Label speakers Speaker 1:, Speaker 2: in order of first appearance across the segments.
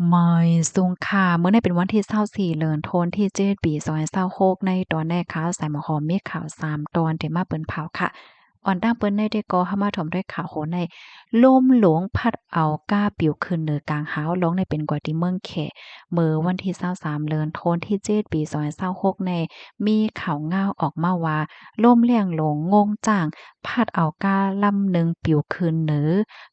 Speaker 1: ไม่สูงค่ะเมื่อในเป็นวันที่24เดือนธันวาคมที่7ปี2026ในตอนแรกค่ะสายหมอหอมมีข่าว3ตอนที่มาเปิ้นเผาค่ะอ่อนตั้งเปิ้นได้ก่อเข้ามาถมด้วยข่าวโหในลมหลวงพัดเอาก้าปิวขึ้นเหนือกลางหาวลงในเป็นกว่าที่เมืองแขเมื่อวันที่23เดือนธันวาคมที่7ปี2026ในมีข่าวง่าวออกมาว่าลมแรงลงงงจ้างพัดเอาก้าลำหนึ่งปิวขึ้นเหนือ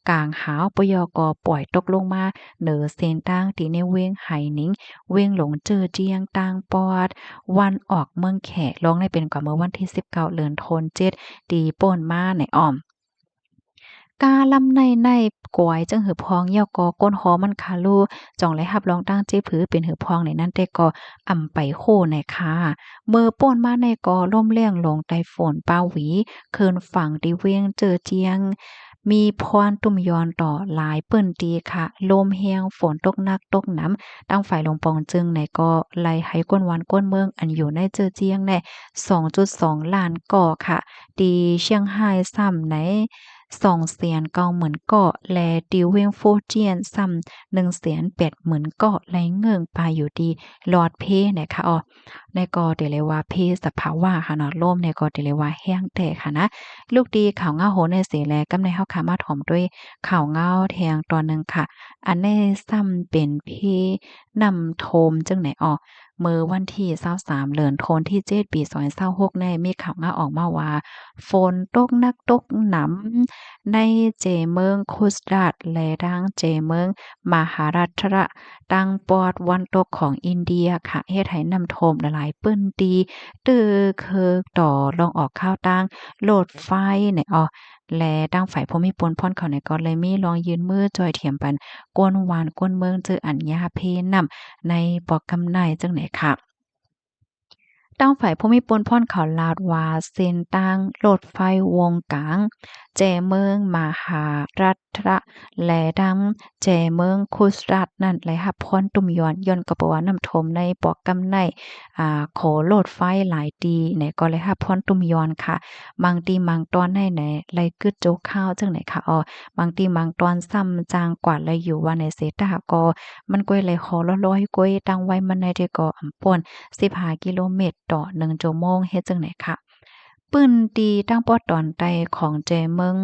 Speaker 1: กลางหาวปยกปล่อยตกลงมา เหนือเส้นตั้งที่ในเว้งไหหนิงเว้งหลงเจอเจียงตางปอดวันออกเมืองแขลงได้เป็นกว่าเมื่อวันที่19เดือนธันวาคม7ตีป่นมาในอ้อมกาลำในกวยจังหือพองยอกอก้นหอมันคาลูจ่องไหลหับรองตั้งเจ้ผือเป็นหือพองในนั้นแต่ก็อำไปโคในค่ะเมื่อป่นมาในกอล่มแรงลงไต้ฝนปาหวีเคินฝั่งที่เวียงเจอเจียง มีพรตุ่มยอนต่อหลายเปิ้นตีค่ะลมแฮงฝนตกหนักตกหนำตั้งฝ่ายลงปองจึงในก็ไล่ให้ก้นวันก้นเมืองอันอยู่ในเจอเจียงใน2.2ล้านก่อค่ะตีเชียงไฮ้ซ้ำใน290,000ก่อและตีเวียงฟูเจียนซ้ำ180,000ก่อไลเงิงปลายอยู่ดีลอดเพนะคะอ๋อในก็เดเลยว่าเพสภาวะค่ะเนาะลมในก็เดเลยว่าแห้งแต่ค่ะนะ ลูกดีข่าวเงาโหในเสแลกำในเฮาขามาถ่อมด้วยข่าวเงาแทงตอนหนึ่งค่ะอันในซ้ำเป็นเพนำโทมจังไหนออกเมื่อวันที่23เดือนธันวาคมที่7ปี2026ในมีข่าวเงาออกมาว่าฝนตกหนักตกหนำในเจเมืองคุสราตและทางเจเมืองมหาราชระตังปอดวันตกของอินเดียค่ะเฮ็ดให้น้ำท่วมหลายๆปึ้นตีตื้อเคิกต่อลองออกข้าวตัง โหลดไฟเนี่ยอ้อและตั้งฝ่ายผู้มีปนพ่อนเขาเนี่ยก็เลยมีลองยืนมือจอยเถียมปันกวนหวานกวนเมืองเจออัญญาเพนำในปอกกำไนจังไหนค่ะ ตั้งฝ่ายผู้มีปนพ่อนเขาลาดว่าเส้นตั้งรถไฟวงกลางแจเมืองมหารัฐและดังแจเมืองคุสรัฐนั่นไหลหับพรตุ่มย้อนย้อนก็บ่ว่าน้ำท่วมในปอกกำไนโขโลดไฟหลายตีเนี่ยก็เลยหับพรตุ่มย้อนค่ะบางตีบางตอนให้ไหนไหลกึดโจกข้าวจังไหนค่ะอ้อบางตีบางตอนซ้ำจางกว่าไหลอยู่ว่าในเสตาก็มันก้อยไหลคอร้อยๆก้อยตั้งไว้มันในได้ก็อำป่น 15กิโลเมตรต่อ1ชั่วโมงเฮ็ดจั่งใดคะปื้นตีตั้งป้อตอนใต้ของใจเมือง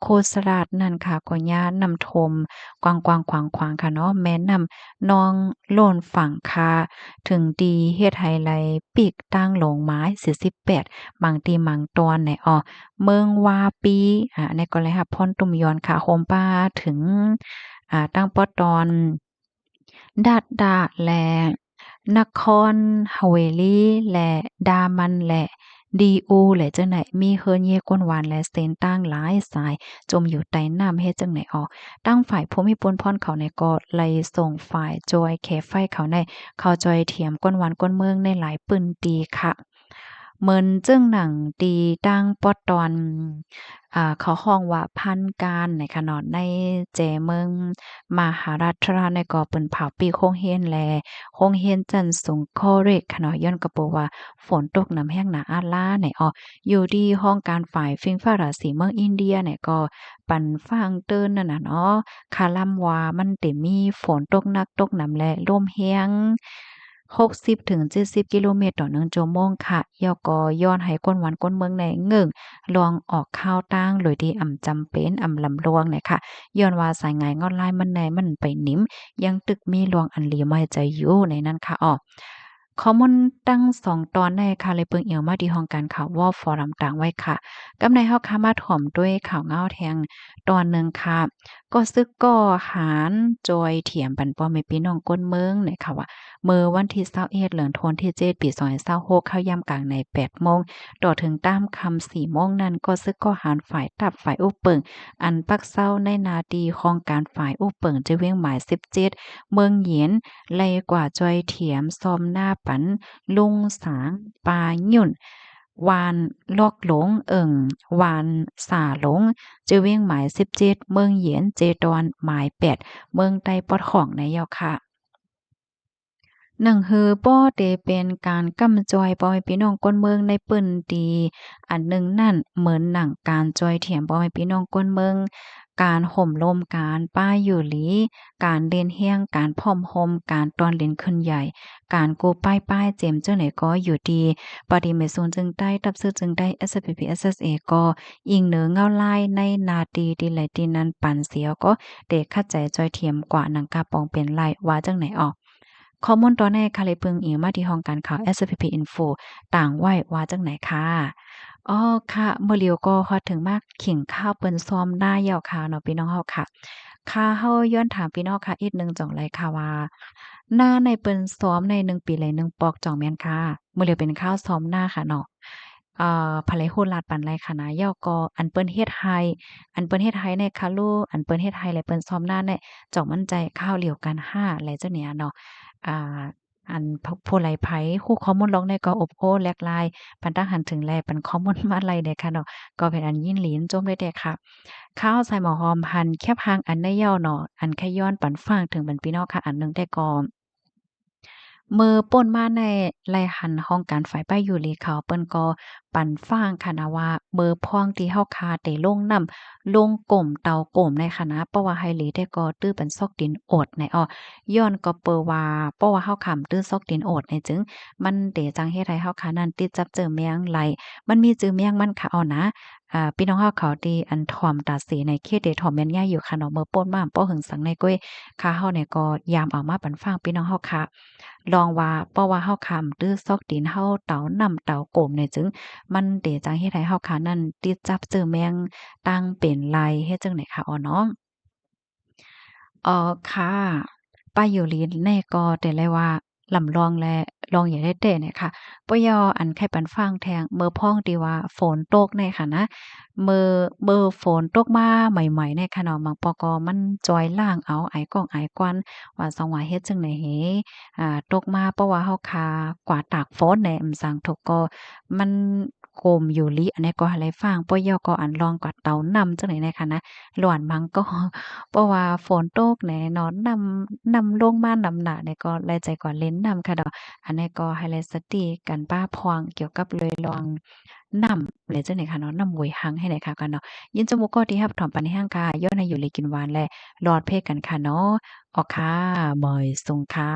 Speaker 1: โคสราชนั่นค่ะก็ย้านำทมกวางๆขวางๆค่ะเนาะแม้นำนองโล้นฝั่งคาถึงดีเฮ็ดให้ไหลปีกตั้งหลงไม้48บางตีบางตอนไหนอ้อเมืองวาปีอันนี้ก็เลยค่ะพ่นตุ่มยอนค่ะโฮมป้าถึงตั้งป้อตอนดาดดาและ นครฮาเวลีและดามันและดีอูและจังไหนมีเฮิรนเยกวนหวานและเซนตั้งหลายสายจมอยู่ใต้น้ำเฮ็ดจังไหนออกตั้งฝ่ายผู้มีปนพรเขาในก็ไล่ส่งฝ่ายจอยแขไฟเขาในเขาจอยเถียมก้นหวานก้นเมืองในหลายปืนตีค่ะเหมือนจึงหนังตีตั้งปอตอนเขาฮ้องว่าพันการในคะเนาะในแจเมืองมหาราชราในก็เปิ้นเผาปีโคงเฮียนแล โรงเรียนจันทน์สูงคอเรกค่ะเนาะย้อนก็บอกว่าฝนตกน้ำแห้งหนาอาล้าไหนอ้ออยู่ที่ห้องการฝ่ายฟิงฟ้าราศีเมืองอินเดียเนี่ยก็ปันฟังเติ้นนั่นน่ะเนาะคาลัมว่ามันเต็มีฝนตกหนักตกหนำและลมแรง60-70กิโลเมตรต่อ1ชั่วโมงค่ะแล้วก็ย้อนให้คนหวานคนเมืองในเงิ่งลองออกข้าวตั้งโดยที่อำจำเป็นอำลำลวงเนี่ยค่ะย้อนว่าสายงานออนไลน์มันแหน่มันไปหนิม ยังตึกมีหลวงอันหลีมาใจอยู่ในนั้นค่ะอ้อข้อมูลตั้ง2ตอนในค่ะเลยเปิงเอียวมาที่ห้องการข่าววอลฟอรัมต่างไว้ค่ะกำในเฮาค่ะมาถ่อมด้วยข่าวเงาแทงตอนหนึ่งค่ะก็ซึกก่อหารจอยเถียมปันป้อแม่พี่น้องก้นเมืองเนี่ยค่ะว่าเมื่อวันที่21เดือนธันวาคมที่7ปี2026เข้ายามกลางใน8โมงต่อถึงตามคำ4โมงนั้นก็ซึกก่อหารฝ่ายตับฝ่ายอุเปิงอันปักเศร้าในนาดีของการฝ่ายอุเปิงจะเวียงหมาย17 เมืองเหยียนไล่กว่าจอยเถียมซอมหน้าปันลุงสางปาหยุ่นวานลอกหลงวานสาหลงเจอเวียงหมาย17เมืองเหยียนเจดอนหมาย8เมืองใต้ปอดของในเยาค่ะหนึ่งคือป้อเตเป็นการกำจอยปอยพี่น้องก้นเมืองในปื้นดีอันหนึ่งนั่นเหมือนหนังการจอยเถียมปอยพี่น้องก้นเมือง การห่มร่มการป้ายอยู่หลีการเล่นเฮียงการพร้อมห่มการตอนเล่นขึ้นใหญ่การกูป้ายเจียมเจ้าไหนก็อยู่ดีปฏิเมซูนจึงได้ตับซื้อจึงได้ SPP SSA ก็อิงเหนือเงาลายในนาตีดีไหลตีนั้นปันเสียวก็เด็กคัดใจจอยเทียมกว่าหนังกาปองเป็นลายว่าจังไหนออกข้อมูลตอนในคาเลยเพึงอิงมาที่ห้องการข่าว SPP Info ต่างไว้ว่าจังไหนค่ะอ๋อค่ะเมื่อเลียวก็ฮอดถึงมากขิงข้าวเปิ้นซ้อมหน้าเหย้าค่ะเนาะพี่น้องเฮาค่ะค่ะเฮาย้อนถามพี่น้องค่ะอีกหนึ่งจ่องเลยค่ะว่าหน้าในเปิ้นซ้อมใน1ปีเลย1ปอกจ่องแม่นค่ะมื้อเลียวเป็นข้าวซ้อมหน้าค่ะเนาะภะไหลโหดลาดปานไรค่ะนะเหย้าก็อันเปิ้นเฮ็ดให้อันเปิ้นเฮ็ดให้ในคาลูอันเปิ้นเฮ็ดให้และเปิ้นซ้อมหน้าในจ่องมั่นใจข้าวเหลียวกัน5และเจ้าเนี่ยเนาะอ่า อันผู้ไลไผคู่ข้อมูลลงในก็อบโอ้แลกลายปันตั้งหันถึงแลปันข้อมูลมาไลเด้ค่ะเนาะก็เป็นอันยินหลีนจมเลยเด้ค่ะข้าวใส่หมอหอมหันแคบหางอันได้ย่อเนาะอันแค่ย้อนปันฟังถึงบรรพี่น้องค่ะอันหนึงได้ก่อมือป่นมาในไล่หันห้องการฝ่ายป้ายอยู่หลีเขาเปิ้นก็ปั่นฟ้างค่ะนะว่าเบอร์พ้องที่เฮาคาได้ลงนำลงก่มเตาก่มในคณะเพราะว่าไฮหลีได้ก็ตื้อเป็นซอกดินโอดในอ้อย้อนก็เปอว่าเพราะว่าเฮาค้ำตื้อซอกดินโอดในจึงมันเดจังเฮ็ดให้เฮาคานั้นติดจับเจอแมงไหลมันมีจื้อแมงมันค่ะเอานะพี่น้องเฮาเขาที่อันถ่อมตาสีในเขตเดถ่อมแม่นย่าอยู่ค่ะเนาะเมื่อป่นมาป้อหึงสังในก้อยค่ะเฮาเนี่ยก็ยามเอามาปันฟังพี่น้องเฮาค่ะ ลองว่าเพราะว่าเฮาค้ำตื้อซอกดินเฮาเตานำเตาโกมเนี่ยจึงมันเดจังเฮ็ดให้เฮาคานั้นติดจับจื้อแมงตั้งเป็นไรเฮ็ดจังได๋คะอ้อน้อง ค่ะป้าอยู่ลีนแน่ก็แต่เลยว่าลำลองแลลองอย่าได้เต้เนี่ยค่ะปยออันไข่ปันฟางแทงเมื่อพ้องดีว่าฝนตกเนี่ยค่ะนะเมื่อฝนตกมาใหม่ๆเนี่ยค่ะเนาะบางปอกอมันจอยล่างเอาไอกองไอกวันว่าสังว่าเฮ็ดจังได๋เหตกมาเพราะว่าเฮาคากว่าตากฝนแหน่อือสังทกก็มันโกมอยู่ลิอันนี้ก็ให้ฟังปยอก็อันลองกว่าเตานำจังได๋เนี่ยค่ะนะหล้วนมังก็ เพราะว่าฝนตกแหน่เนาะนำลงมานำหน้าเนี่ยก็แลใจก่อนเล่นนำค่ะดอกอันนี้ก็ให้แลสติกันป้าพองเกี่ยวกับเลยลองนำเลยจังได๋ค่ะเนาะนำหวยหังให้ได้ค่ะกันเนาะยินจมูกก็ที่รับถอมปานในห้างค่ะย้อนให้อยู่เลยกินหวานและรอดเพศกันค่ะเนาะออกค่ะบอยทรงค่ะ